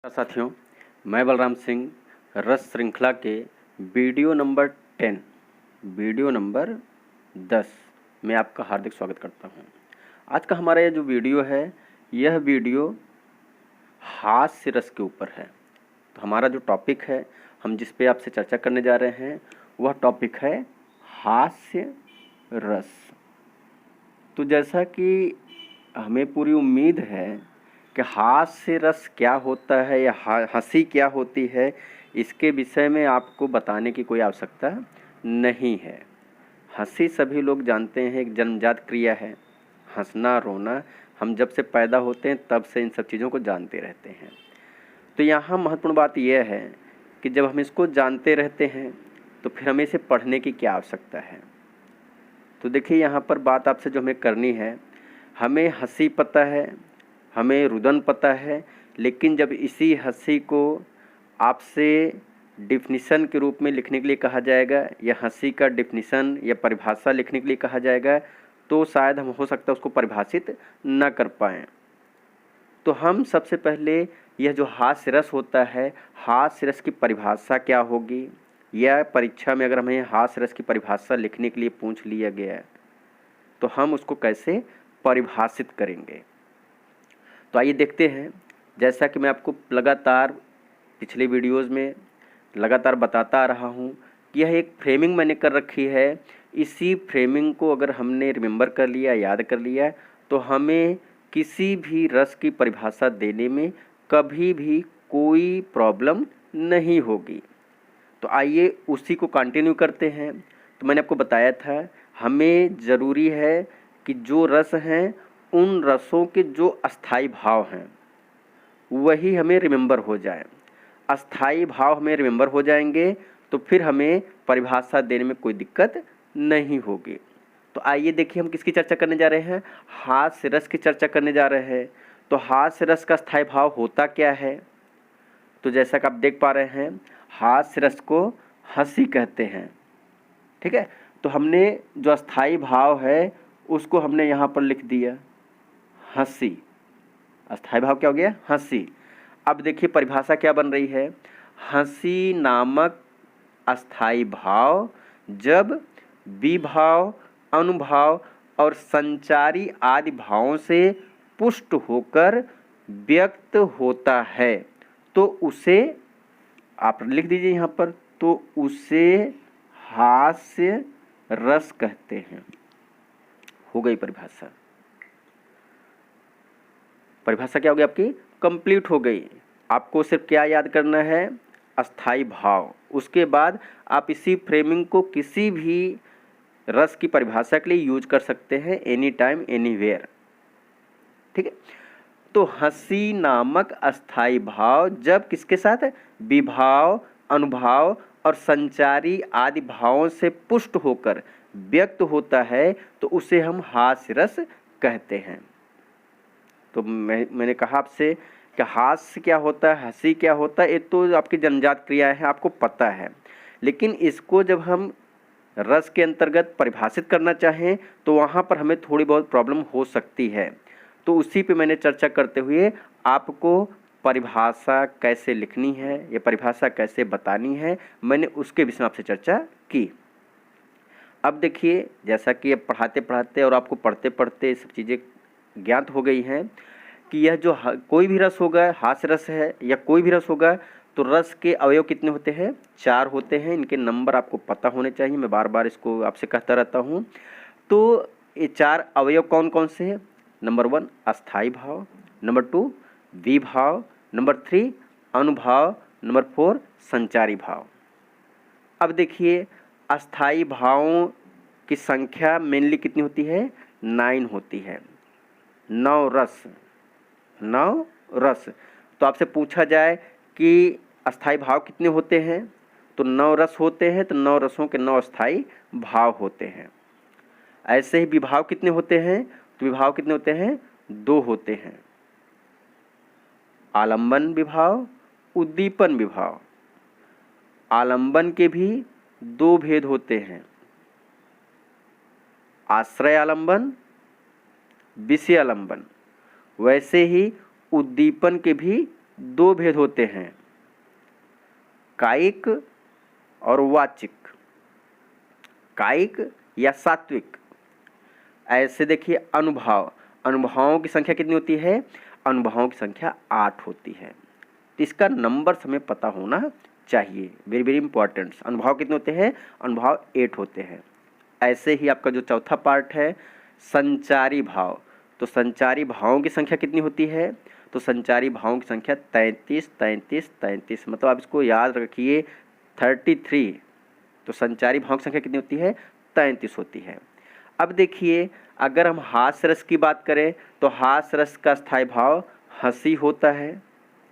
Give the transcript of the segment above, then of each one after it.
साथियों, मैं बलराम सिंह रस श्रृंखला के वीडियो नंबर 10 वीडियो नंबर 10 में आपका हार्दिक स्वागत करता हूं। आज का हमारा ये जो वीडियो है, यह वीडियो हास्य रस के ऊपर है। तो हमारा जो टॉपिक है, हम जिस पे आपसे चर्चा करने जा रहे हैं, वह टॉपिक है हास्य रस। तो जैसा कि हमें पूरी उम्मीद है कि हास्य रस क्या होता है या हंसी क्या होती है, इसके विषय में आपको बताने की कोई आवश्यकता नहीं है। हंसी सभी लोग जानते हैं, एक जन्मजात क्रिया है। हंसना रोना हम जब से पैदा होते हैं तब से इन सब चीज़ों को जानते रहते हैं। तो यहाँ महत्वपूर्ण बात यह है कि जब हम इसको जानते रहते हैं तो फिर हमें इसे पढ़ने की क्या आवश्यकता है। तो देखिए, यहाँ पर बात आपसे जो हमें करनी है, हमें हंसी पता है, हमें रुदन पता है, लेकिन जब इसी हंसी को आपसे डिफिनीशन के रूप में लिखने के लिए कहा जाएगा या हंसी का डिफिनीशन या परिभाषा लिखने के लिए कहा जाएगा, तो शायद हम हो सकता है उसको परिभाषित न कर पाएँ। तो हम सबसे पहले यह जो हास्य रस होता है, हास्य रस की परिभाषा क्या होगी, या परीक्षा में अगर हमें हास्य रस की परिभाषा लिखने के लिए पूछ लिया गया है तो हम उसको कैसे परिभाषित करेंगे। तो आइए देखते हैं। जैसा कि मैं आपको लगातार पिछले वीडियोज़ में लगातार बताता आ रहा हूँ कि यह एक फ्रेमिंग मैंने कर रखी है। इसी फ्रेमिंग को अगर हमने रिमेंबर कर लिया, याद कर लिया, तो हमें किसी भी रस की परिभाषा देने में कभी भी कोई प्रॉब्लम नहीं होगी। तो आइए उसी को कंटिन्यू करते हैं। तो मैंने आपको बताया था, हमें ज़रूरी है कि जो रस हैं, उन रसों के जो अस्थाई भाव हैं वही हमें रिमेंबर हो जाए। अस्थाई भाव हमें रिमेंबर हो जाएंगे तो फिर हमें परिभाषा देने में कोई दिक्कत नहीं होगी। तो आइए देखिए, हम किसकी चर्चा करने जा रहे हैं, हास्य रस की चर्चा करने जा रहे हैं। तो हास्य रस का अस्थाई भाव होता क्या है, तो जैसा कि आप देख पा रहे हैं, हास्य रस को हंसी कहते हैं। ठीक है, तो हमने जो अस्थाई भाव है उसको हमने यहाँ पर लिख दिया हंसी। अस्थाई भाव क्या हो गया, हंसी। अब देखिए परिभाषा क्या बन रही है, हंसी नामक अस्थाई भाव जब विभाव, अनुभाव और संचारी आदि भावों से पुष्ट होकर व्यक्त होता है तो उसे, आप लिख दीजिए यहाँ पर, तो उसे हास्य रस कहते हैं। हो गई परिभाषा। परिभाषा क्या हो गई आपकी, कंप्लीट हो गई। आपको सिर्फ क्या याद करना है, अस्थाई भाव। उसके बाद आप इसी फ्रेमिंग को किसी भी रस की परिभाषा के लिए यूज कर सकते हैं, एनी टाइम एनीवेयर। ठीक है, तो हंसी नामक अस्थाई भाव जब किसके साथ, विभाव, अनुभाव और संचारी आदि भावों से पुष्ट होकर व्यक्त होता है तो उसे हम हास्य रस कहते हैं। तो मैंने कहा आपसे कि हास्य क्या होता है, हंसी क्या होता है, ये तो आपकी जन्मजात क्रिया है, आपको पता है। लेकिन इसको जब हम रस के अंतर्गत परिभाषित करना चाहें तो वहाँ पर हमें थोड़ी बहुत प्रॉब्लम हो सकती है। तो उसी पे मैंने चर्चा करते हुए आपको परिभाषा कैसे लिखनी है या परिभाषा कैसे बतानी है, मैंने उसके विषय में आपसे चर्चा की। अब देखिए, जैसा कि अब पढ़ाते पढ़ाते और आपको पढ़ते पढ़ते ये सब चीज़ें ज्ञात हो गई हैं कि यह जो कोई भी रस होगा, हास्य रस है या कोई भी रस होगा, तो रस के अवयव कितने होते हैं, 4 होते हैं। इनके नंबर आपको पता होने चाहिए, मैं बार बार इसको आपसे कहता रहता हूँ। तो ये 4 अवयव कौन कौन से हैं, नंबर 1 अस्थाई भाव, नंबर 2 विभाव, नंबर 3 अनुभाव, नंबर 4 संचारी भाव। अब देखिए, अस्थाई भावों की संख्या मेनली कितनी होती है, 9 होती है। 9 रस, 9 रस। तो आपसे पूछा जाए कि अस्थाई भाव कितने होते हैं, तो 9 रस होते हैं, तो 9 रसों के 9 अस्थाई भाव होते हैं। ऐसे ही विभाव कितने होते हैं, तो विभाव कितने होते हैं, 2 होते हैं। आलंबन विभाव, उद्दीपन विभाव। आलंबन के भी 2 भेद होते हैं, आश्रय आलंबन, विषय आलंबन। वैसे ही उद्दीपन के भी दो भेद होते हैं, कायिक और वाचिक, कायिक या सात्विक। ऐसे देखिए अनुभवों की संख्या कितनी होती है? अनुभवों की संख्या 8 होती है। तो इसका नंबर हमें पता होना चाहिए, वेरी वेरी इंपॉर्टेंट। अनुभव कितने होते हैं? अनुभव 8 होते हैं। ऐसे ही आपका जो चौथा पार्ट है संचारी भाव, तो संचारी भावों की संख्या कितनी होती है? तो संचारी भावों की संख्या 33 33 33, मतलब आप इसको याद रखिए 33। तो संचारी भावों की संख्या कितनी होती है? 33 होती है। अब देखिए अगर हम हास्य रस की बात करें तो हास्य रस का स्थायी भाव हंसी होता है,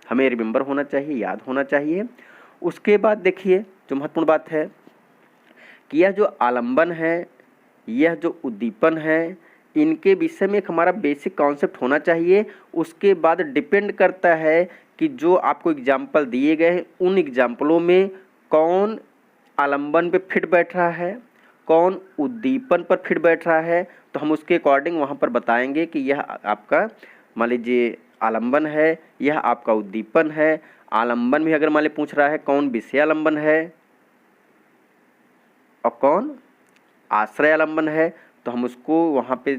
हमें रिमेंबर होना चाहिए, याद होना चाहिए। उसके बाद देखिए जो महत्वपूर्ण बात है कि यह जो आलंबन है, यह जो उद्दीपन है, इनके विषय में एक हमारा बेसिक कॉन्सेप्ट होना चाहिए। उसके बाद डिपेंड करता है कि जो आपको एग्जाम्पल दिए गए हैं उन एग्जाम्पलों में कौन आलंबन पे फिट बैठ रहा है, कौन उद्दीपन पर फिट बैठ रहा है, तो हम उसके अकॉर्डिंग वहाँ पर बताएंगे कि यह आपका मान लीजिए आलंबन है, यह आपका उद्दीपन है। आलंबन भी अगर मान लीजिए पूछ रहा है कौन विषय आलंबन है और कौन आश्रय आलंबन है, तो हम उसको वहाँ पे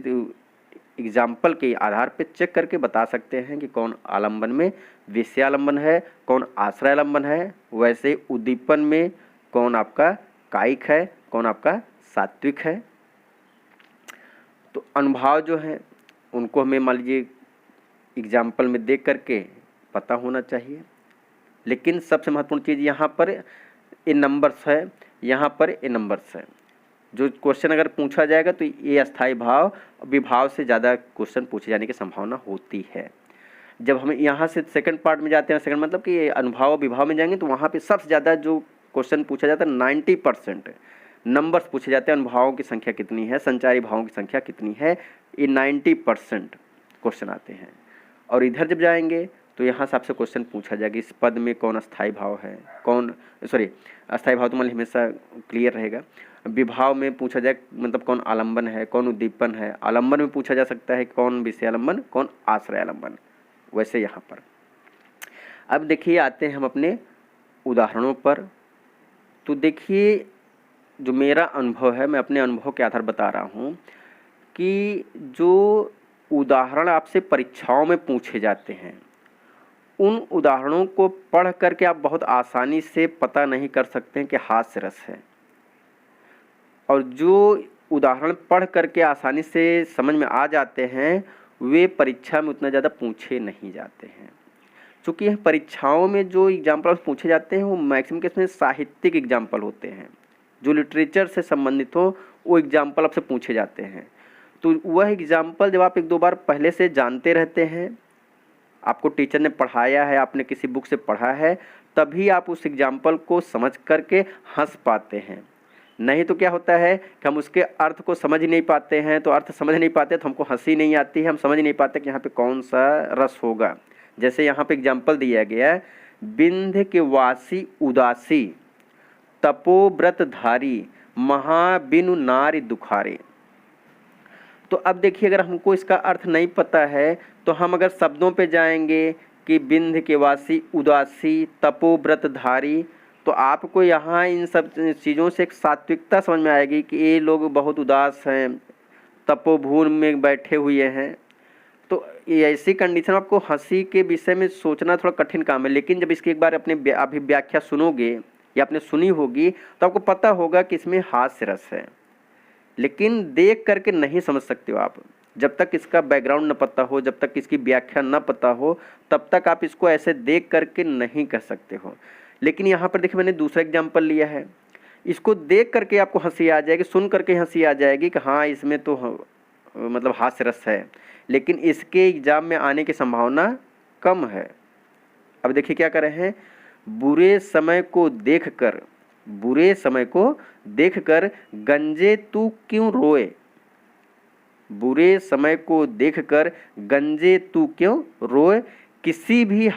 एग्जाम्पल के आधार पे चेक करके बता सकते हैं कि कौन आलंबन में विषय आलंबन है, कौन आश्रय आलंबन है। वैसे उद्दीपन में कौन आपका कायिक है, कौन आपका सात्विक है। तो अनुभव जो है उनको हमें मान लीजिए एग्जाम्पल में देख करके पता होना चाहिए। लेकिन सबसे महत्वपूर्ण चीज़ यहाँ पर इन नंबर्स है, यहाँ पर इन नंबर्स है। जो क्वेश्चन अगर पूछा जाएगा तो ये अस्थायी भाव विभाव से ज़्यादा क्वेश्चन पूछे जाने की संभावना होती है। जब हम यहाँ से सेकंड पार्ट में जाते हैं, सेकंड मतलब कि अनुभव विभाव में जाएंगे तो वहाँ पे सबसे ज़्यादा जो क्वेश्चन पूछा जाता है 90% नंबर्स पूछे जाते हैं। अनुभवों की संख्या कितनी है, संचारी भावों की संख्या कितनी है, ये 90% क्वेश्चन आते हैं। और इधर जब जाएंगे तो यहाँ से आपसे क्वेश्चन पूछा जाएगा इस पद में कौन अस्थायी भाव है, कौन अस्थायी भाव तो मतलब हमेशा क्लियर रहेगा। विभाव में पूछा जाए मतलब कौन आलंबन है, कौन उद्दीपन है। आलंबन में पूछा जा सकता है कौन विषय आलंबन, कौन आश्रय आलंबन। वैसे यहाँ पर अब देखिए आते हैं हम अपने उदाहरणों पर। तो देखिए जो मेरा अनुभव है, मैं अपने अनुभव के आधार बता रहा हूँ कि जो उदाहरण आपसे परीक्षाओं में पूछे जाते हैं उन उदाहरणों को पढ़ करके आप बहुत आसानी से पता नहीं कर सकते हैं कि हास्य रस है, और जो उदाहरण पढ़ करके आसानी से समझ में आ जाते हैं वे परीक्षा में उतना ज़्यादा पूछे नहीं जाते हैं। चूँकि परीक्षाओं में जो एग्जाम्पल पूछे जाते हैं वो मैक्सिमम केस में साहित्यिक एग्जाम्पल होते हैं, जो लिटरेचर से संबंधित हो वो एग्जाम्पल आपसे पूछे जाते हैं। तो वह एग्जाम्पल जब आप एक दो बार पहले से जानते रहते हैं, आपको टीचर ने पढ़ाया है, आपने किसी बुक से पढ़ा है, तभी आप उस एग्जाम्पल को समझ करके हंस पाते हैं। नहीं तो क्या होता है कि हम उसके अर्थ को समझ ही नहीं पाते हैं, तो अर्थ समझ नहीं पाते तो हमको हंसी नहीं आती है, हम समझ नहीं पाते कि यहाँ पे कौन सा रस होगा। जैसे यहाँ पे एग्जाम्पल दिया गया है, बिंध्य के वासी उदासी तपोव्रत धारी महाबिनु नारी दुखारे। तो अब देखिए अगर हमको इसका अर्थ नहीं पता है तो हम अगर शब्दों पे जाएंगे कि बिंध्य के वासी उदासी तपोव्रत धारी, तो आपको यहाँ इन सब चीज़ों से एक सात्विकता समझ में आएगी कि ये लोग बहुत उदास हैं, तपोभून में बैठे हुए हैं। तो ये ऐसी कंडीशन आपको हंसी के विषय में सोचना थोड़ा कठिन काम है। लेकिन जब इसकी एक बार अपने अभिव्याख्या सुनोगे या आपने सुनी होगी तो आपको पता होगा कि इसमें हास्य रस है। लेकिन देख करके नहीं समझ सकते हो आप, जब तक इसका बैकग्राउंड न पता हो, जब तक इसकी व्याख्या न पता हो, तब तक आप इसको ऐसे देख करके नहीं कह सकते हो। लेकिन यहाँ पर देखिए मैंने दूसरा एग्जाम्पल लिया है, इसको देख करके आपको हंसी आ जाएगी, सुन करके हंसी आ जाएगी कि हाँ इसमें तो मतलब हास्य रस है, लेकिन इसके एग्जाम में आने की संभावना कम है। अब देखिए क्या कर रहे हैं, बुरे समय को देखकर गंजे तू क्यों रोए, बुरे समय को देखकर गंजे तू क्यों रोए, किसी भी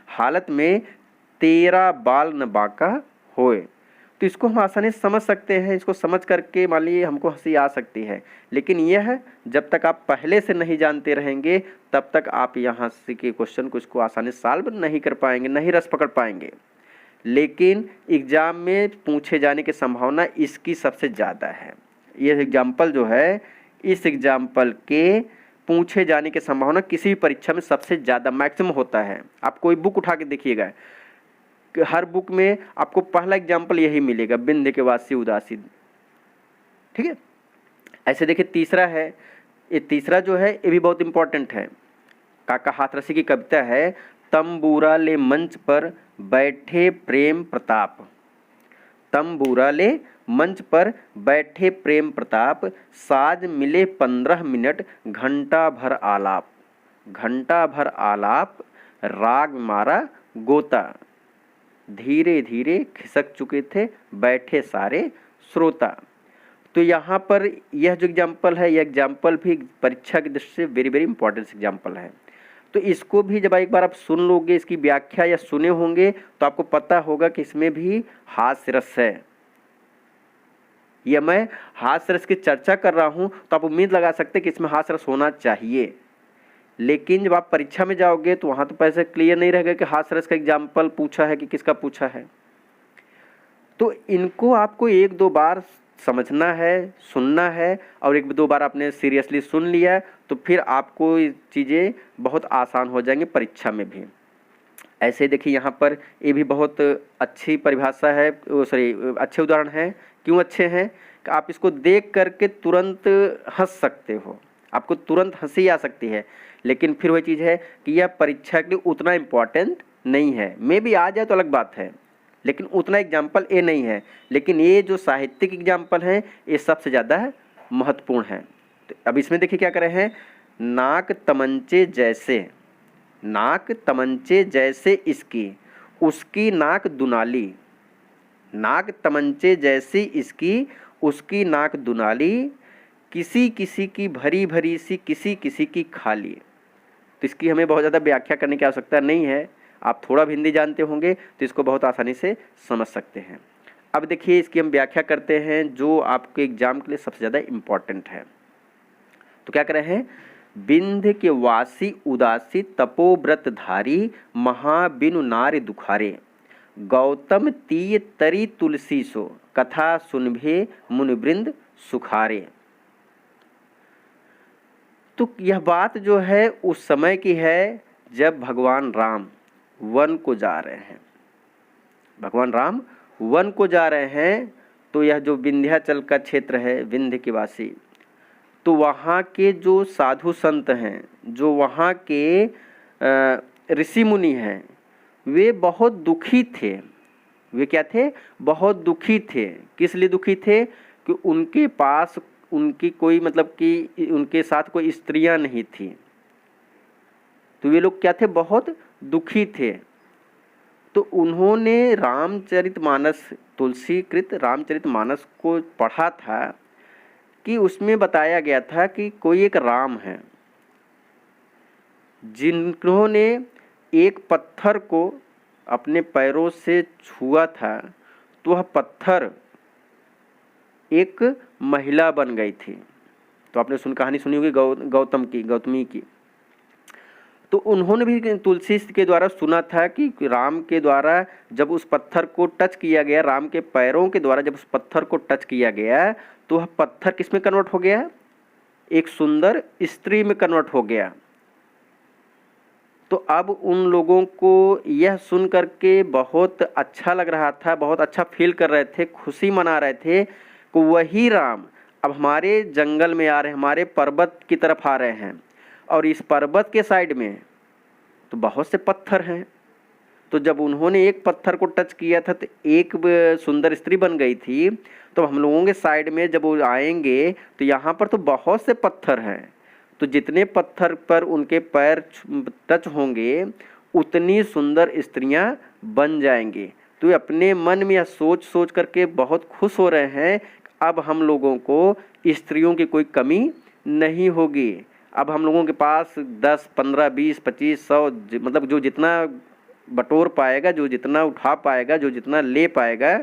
हालत में तेरा बाल न बांका होए। तो इसको हम आसानी से समझ सकते हैं। इसको समझ करके मान लीजिए हमको हंसी आ सकती है, लेकिन यह जब तक आप पहले से नहीं जानते रहेंगे तब तक आप यहाँ से के क्वेश्चन को इसको आसानी से सॉल्व नहीं कर पाएंगे, नहीं रस पकड़ पाएंगे। लेकिन एग्ज़ाम में पूछे जाने की संभावना इसकी सबसे ज़्यादा है। ये एग्जाम्पल जो है, इस एग्जाम्पल के पूछे जाने की संभावना किसी भी परीक्षा में सबसे ज़्यादा मैक्सिमम होता है। आप कोई बुक उठा के देखिएगा, हर बुक में आपको पहला एग्जाम्पल यही मिलेगा, बिंध्य के वासी उदासी। ठीक है, ऐसे देखिए तीसरा है, ये तीसरा जो है ये भी बहुत इंपॉर्टेंट है। काका हाथरसी की कविता है, तंबूरा ले मंच पर बैठे प्रेम प्रताप। तंबूरा ले मंच पर बैठे प्रेम प्रताप, साज मिले 15 मिनट घंटा भर आलाप। घंटा भर आलाप, राग मारा गोता, धीरे धीरे खिसक चुके थे बैठे सारे श्रोता। तो यहाँ पर यह जो एग्जाम्पल है, यह एग्जाम्पल भी परीक्षा की दृष्टि से वेरी वेरी इंपॉर्टेंट एग्जाम्पल है। तो इसको भी जब एक बार आप सुन लोगे, इसकी व्याख्या या सुने होंगे, तो आपको पता होगा कि इसमें भी हास्य रस है। यह मैं हास्य रस की चर्चा कर रहा हूँ तो आप उम्मीद लगा सकते हैं कि इसमें हास्य रस होना चाहिए, लेकिन जब आप परीक्षा में जाओगे तो वहाँ तो पैसे क्लियर नहीं रहेगा कि हास्य रस का एग्जाम्पल पूछा है कि किसका पूछा है। तो इनको आपको एक दो बार समझना है, सुनना है, और एक दो बार आपने सीरियसली सुन लिया तो फिर आपको ये चीज़ें बहुत आसान हो जाएंगी परीक्षा में भी। ऐसे देखिए यहाँ पर ये भी बहुत अच्छी परिभाषा है, सॉरी अच्छे उदाहरण हैं। क्यों अच्छे हैं कि आप इसको देख करके तुरंत हंस सकते हो, आपको तुरंत हंसी आ सकती है, लेकिन फिर वही चीज़ है कि यह परीक्षा के लिए उतना इम्पॉर्टेंट नहीं है। मे भी आ जाए तो अलग बात है, लेकिन उतना एग्जाम्पल ये नहीं है। लेकिन ये जो साहित्यिक एग्जाम्पल हैं ये सबसे ज़्यादा महत्वपूर्ण है। तो अब इसमें देखिए क्या कर रहे हैं, नाक तमंचे जैसे, नाक तमंचे जैसे इसकी, उसकी नाक दुनाली। नाक तमंचे जैसी इसकी, उसकी नाक दुनाली, किसी किसी की भरी भरी सी, किसी किसी की खाली। तो इसकी हमें बहुत ज़्यादा व्याख्या करने की आवश्यकता नहीं है, आप थोड़ा भी हिंदी जानते होंगे तो इसको बहुत आसानी से समझ सकते हैं। अब देखिए इसकी हम व्याख्या करते हैं जो आपके एग्जाम के लिए सबसे ज़्यादा इम्पॉर्टेंट है। तो क्या कर रहे हैं, बिंध्य के वासी उदासी तपोव्रत धारी, महाबिनु नार दुखारे, गौतम तीय तरी तुलसी सो, कथा सुनभे मुनिवृंद सुखारे। तो यह बात जो है उस समय की है जब भगवान राम वन को जा रहे हैं। भगवान राम वन को जा रहे हैं, तो यह जो विंध्याचल का क्षेत्र है, विंध्य के वासी, तो वहाँ के जो साधु संत हैं, जो वहाँ के ऋषि मुनि हैं, वे बहुत दुखी थे। वे क्या थे, बहुत दुखी थे। किस लिए दुखी थे कि उनके पास उनकी कोई मतलब कि उनके साथ कोई स्त्रियां नहीं थी। तो वे लोग क्या थे, बहुत दुखी थे। तो उन्होंने रामचरितमानस, तुलसीकृत रामचरितमानस को पढ़ा था कि उसमें बताया गया था कि कोई एक राम है जिन्होंने एक पत्थर को अपने पैरों से छुआ था, तो वह पत्थर एक महिला बन गई थी। तो आपने कहानी सुनी होगी गौतमी की। तो उन्होंने भी तुलसी के द्वारा सुना था कि राम के द्वारा जब उस पत्थर को टच किया गया, राम के पैरों के द्वारा जब उस पत्थर को टच किया गया, तो वह पत्थर किस में कन्वर्ट हो गया, एक सुंदर स्त्री में कन्वर्ट हो गया। तो अब उन लोगों को यह सुन करके बहुत अच्छा लग रहा था, बहुत अच्छा फील कर रहे थे, खुशी मना रहे थे कि वही राम अब हमारे जंगल में आ रहे हैं, हमारे पर्वत की तरफ आ रहे हैं, और इस पर्वत के साइड में तो बहुत से पत्थर हैं। तो जब उन्होंने एक पत्थर को टच किया था तो एक सुंदर स्त्री बन गई थी। तो हम लोगों के साइड में जब वो आएंगे तो यहाँ पर तो बहुत से पत्थर हैं, तो जितने पत्थर पर उनके पैर टच होंगे उतनी सुंदर स्त्रियां बन जाएंगी। तो वे अपने मन में यह सोच सोच करके बहुत खुश हो रहे हैं, अब हम लोगों को स्त्रियों की कोई कमी नहीं होगी। अब हम लोगों के पास 10, 15, 20, 25, 100 मतलब जो जितना बटोर पाएगा, जो जितना उठा पाएगा, जो जितना ले पाएगा,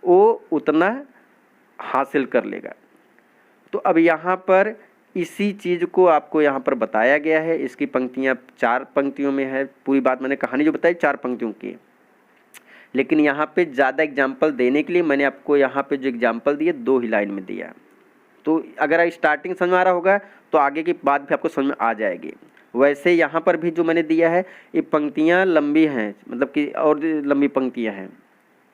वो उतना हासिल कर लेगा। तो अब यहाँ पर इसी चीज़ को आपको यहाँ पर बताया गया है। इसकी पंक्तियाँ 4 पंक्तियों में है। पूरी बात मैंने कहानी जो बताई 4 पंक्तियों की, लेकिन यहाँ पे ज़्यादा एग्जाम्पल देने के लिए मैंने आपको यहाँ पे जो एग्जाम्पल दिए 2 ही लाइन में दिया। तो अगर स्टार्टिंग समझ में आ रहा होगा तो आगे की बात भी आपको समझ में आ जाएगी। वैसे यहाँ पर भी जो मैंने दिया है ये पंक्तियाँ लंबी हैं, मतलब कि और लंबी पंक्तियाँ हैं।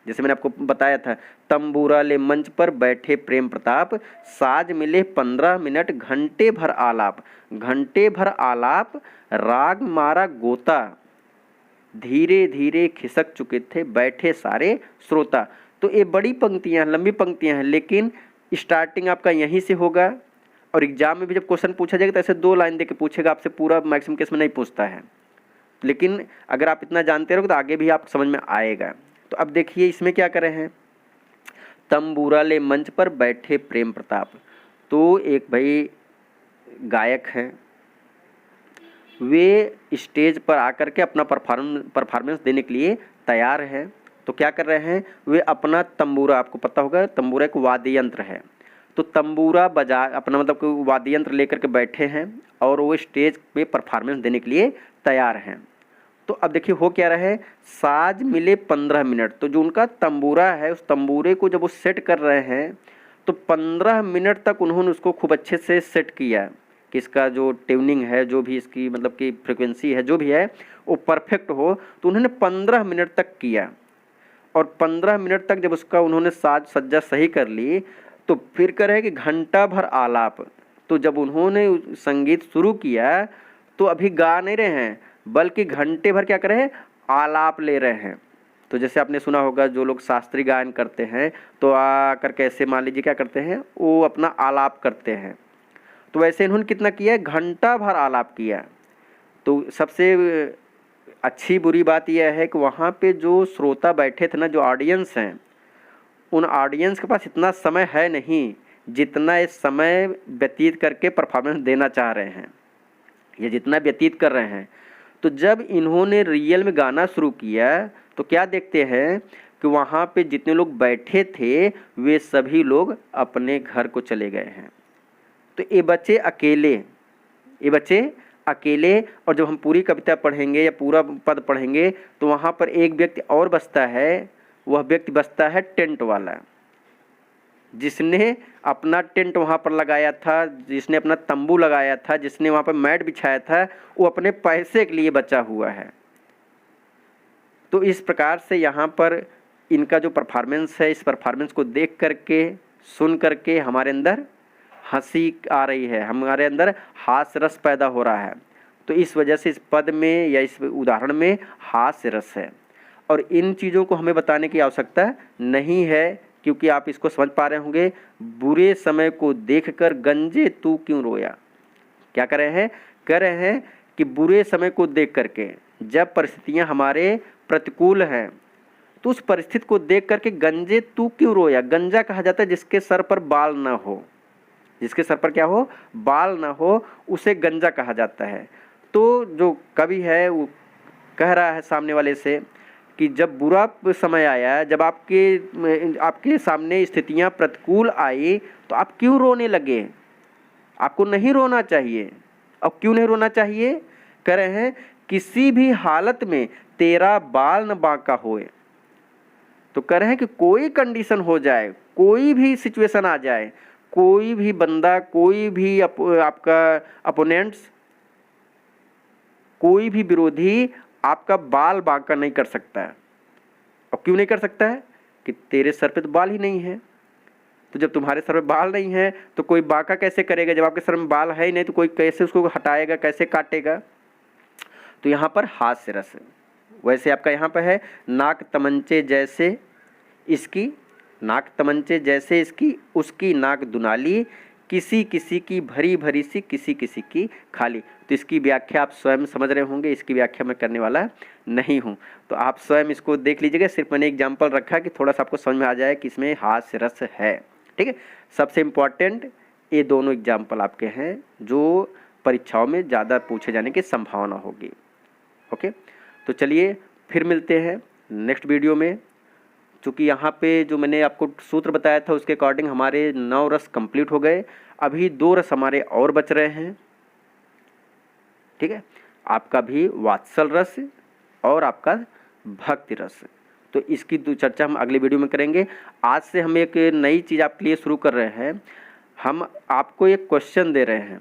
जैसे मैंने आपको बताया था, तंबूरा ले मंच पर बैठे प्रेम प्रताप, साज मिले 15 मिनट घंटे भर आलाप, घंटे भर आलाप राग मारा गोता, धीरे धीरे खिसक चुके थे बैठे सारे श्रोता। तो ये बड़ी पंक्तियाँ, लंबी पंक्तियाँ हैं, लेकिन स्टार्टिंग आपका यहीं से होगा। और एग्जाम में भी जब क्वेश्चन पूछा जाएगा तो ऐसे 2 लाइन दे के पूछेगा आपसे, पूरा मैक्सिमम केस में नहीं पूछता है। लेकिन अगर आप इतना जानते रहोगे तो आगे भी आप समझ में आएगा। तो अब देखिए इसमें क्या कर रहे हैं, तंबूरा ले मंच पर बैठे प्रेम प्रताप। तो एक भाई गायक हैं, वे स्टेज पर आकर के अपना परफॉर्मेंस देने के लिए तैयार हैं। तो क्या कर रहे हैं, वे अपना तंबूरा, आपको पता होगा तंबूरा एक वाद्य यंत्र है, तो तंबूरा बजा अपना मतलब कि वाद्य यंत्र लेकर के बैठे हैं और वो स्टेज पे परफॉर्मेंस देने के लिए तैयार हैं। तो अब देखिए हो क्या रहा है, साज मिले 15 मिनट। तो जो उनका तंबूरा है उस तंबूरे को जब वो सेट कर रहे हैं तो 15 मिनट तक उन्होंने उसको खूब अच्छे से सेट किया कि इसका जो ट्यूनिंग है, जो भी इसकी मतलब कि फ्रिक्वेंसी है, जो भी है वो परफेक्ट हो। तो उन्होंने 15 मिनट तक किया और 15 मिनट तक जब उसका उन्होंने साज सज्जा सही कर ली तो फिर कह रहे हैं कि घंटा भर आलाप। तो जब उन्होंने संगीत शुरू किया तो अभी गा नहीं रहे हैं बल्कि घंटे भर क्या कर रहे हैं, आलाप ले रहे हैं। तो जैसे आपने सुना होगा जो लोग शास्त्रीय गायन करते हैं तो आकर कैसे मान लीजिए क्या करते हैं, वो अपना आलाप करते हैं। तो वैसे इन्होंने कितना किया, घंटा भर आलाप किया। तो सबसे अच्छी बुरी बात यह है कि वहाँ पे जो श्रोता बैठे थे ना, जो ऑडियंस हैं, उन ऑडियंस के पास इतना समय है नहीं जितना इस समय व्यतीत करके परफॉर्मेंस देना चाह रहे हैं, ये जितना व्यतीत कर रहे हैं। तो जब इन्होंने रियल में गाना शुरू किया तो क्या देखते हैं कि वहाँ पे जितने लोग बैठे थे वे सभी लोग अपने घर को चले गए हैं। तो ये बच्चे अकेले, और जब हम पूरी कविता पढ़ेंगे या पूरा पद पढ़ेंगे तो वहाँ पर एक व्यक्ति और बसता है। वह व्यक्ति बसता है टेंट वाला, जिसने अपना टेंट वहाँ पर लगाया था, जिसने अपना तंबू लगाया था, जिसने वहाँ पर मैट बिछाया था, वो अपने पैसे के लिए बचा हुआ है। तो इस प्रकार से यहाँ पर इनका जो परफॉर्मेंस है, इस परफॉर्मेंस को देख करके सुन करके हमारे अंदर हंसी आ रही है, हमारे अंदर हास्य रस पैदा हो रहा है। तो इस वजह से इस पद में या इस उदाहरण में हास्य रस है। और इन चीज़ों को हमें बताने की आवश्यकता नहीं है, क्योंकि आप इसको समझ पा रहे होंगे। बुरे समय को देखकर गंजे तू क्यों रोया। क्या कर रहे हैं, कह रहे हैं कि बुरे समय को देख करके, जब परिस्थितियां हमारे प्रतिकूल हैं तो उस परिस्थिति को देख करके गंजे तू क्यों रोया। गंजा कहा जाता है जिसके सर पर बाल ना हो, जिसके सर पर क्या हो, बाल ना हो, उसे गंजा कहा जाता है। तो जो कवि है वो कह रहा है सामने वाले से कि जब बुरा समय आया, जब आपके सामने स्थितियां प्रतिकूल आई तो आप क्यों रोने लगे। आपको नहीं रोना चाहिए। अब क्यों नहीं रोना चाहिए, कह रहे हैं किसी भी हालत में तेरा बाल न बांका होए। तो कह रहे हैं कि कोई कंडीशन हो जाए, कोई भी सिचुएशन आ जाए, कोई भी बंदा, कोई भी आपका अपोनेंट्स, कोई भी विरोधी आपका बाल बांका नहीं कर सकता है। और क्यों नहीं कर सकता है, कि तेरे सर पे तो बाल ही नहीं है। तो जब तुम्हारे सर पे बाल नहीं है तो कोई बांका कैसे करेगा। जब आपके सर में बाल है ही नहीं तो कोई कैसे उसको हटाएगा, कैसे काटेगा। तो यहाँ पर हास्य रस है। वैसे आपका यहाँ पर है नाक तमंचे जैसे इसकी, नाक तमंचे जैसे इसकी, उसकी नाक दुनाली, किसी किसी की भरी भरी सी, किसी किसी की खाली। तो इसकी व्याख्या आप स्वयं समझ रहे होंगे, इसकी व्याख्या मैं करने वाला नहीं हूँ। तो आप स्वयं इसको देख लीजिएगा। सिर्फ मैंने एग्जाम्पल रखा कि थोड़ा सा आपको समझ में आ जाए कि इसमें हास्य रस है। ठीक है, सबसे इम्पॉर्टेंट ये दोनों एग्जाम्पल आपके हैं जो परीक्षाओं में ज़्यादा पूछे जाने की संभावना होगी। ओके, तो चलिए फिर मिलते हैं नेक्स्ट वीडियो में। चूँकि यहाँ पे जो मैंने आपको सूत्र बताया था उसके अकॉर्डिंग हमारे 9 रस कंप्लीट हो गए। अभी 2 रस हमारे और बच रहे हैं। ठीक है, आपका भी वात्सल रस और आपका भक्ति रस। तो इसकी चर्चा हम अगले वीडियो में करेंगे। आज से हम एक नई चीज़ आपके लिए शुरू कर रहे हैं। हम आपको एक क्वेश्चन दे रहे हैं,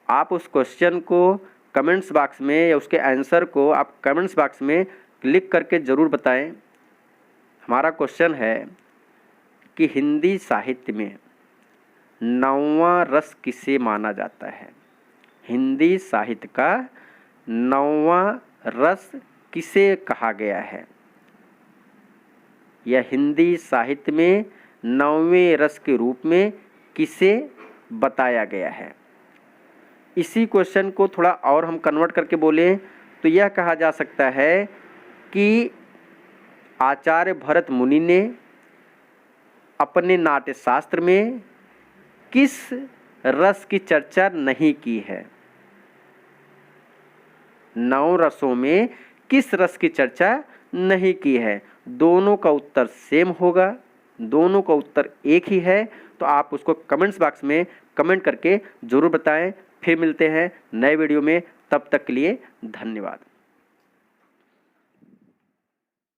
आप उस क्वेश्चन को कमेंट्स बॉक्स में या उसके आंसर को आप कमेंट्स बॉक्स में क्लिक करके ज़रूर बताएं। हमारा क्वेश्चन है कि हिंदी साहित्य में 9वां रस किसे माना जाता है? हिंदी साहित्य का 9वां रस किसे कहा गया है? यह हिंदी साहित्य में 9वें रस के रूप में किसे बताया गया है? इसी क्वेश्चन को थोड़ा और हम कन्वर्ट करके बोलें तो यह कहा जा सकता है कि आचार्य भरत मुनि ने अपने नाट्य शास्त्र में किस रस की चर्चा नहीं की है? 9 रसों में किस रस की चर्चा नहीं की है? दोनों का उत्तर सेम होगा, दोनों का उत्तर एक ही है। तो आप उसको कमेंट्स बॉक्स में कमेंट करके ज़रूर बताएं। फिर मिलते हैं नए वीडियो में, तब तक के लिए धन्यवाद।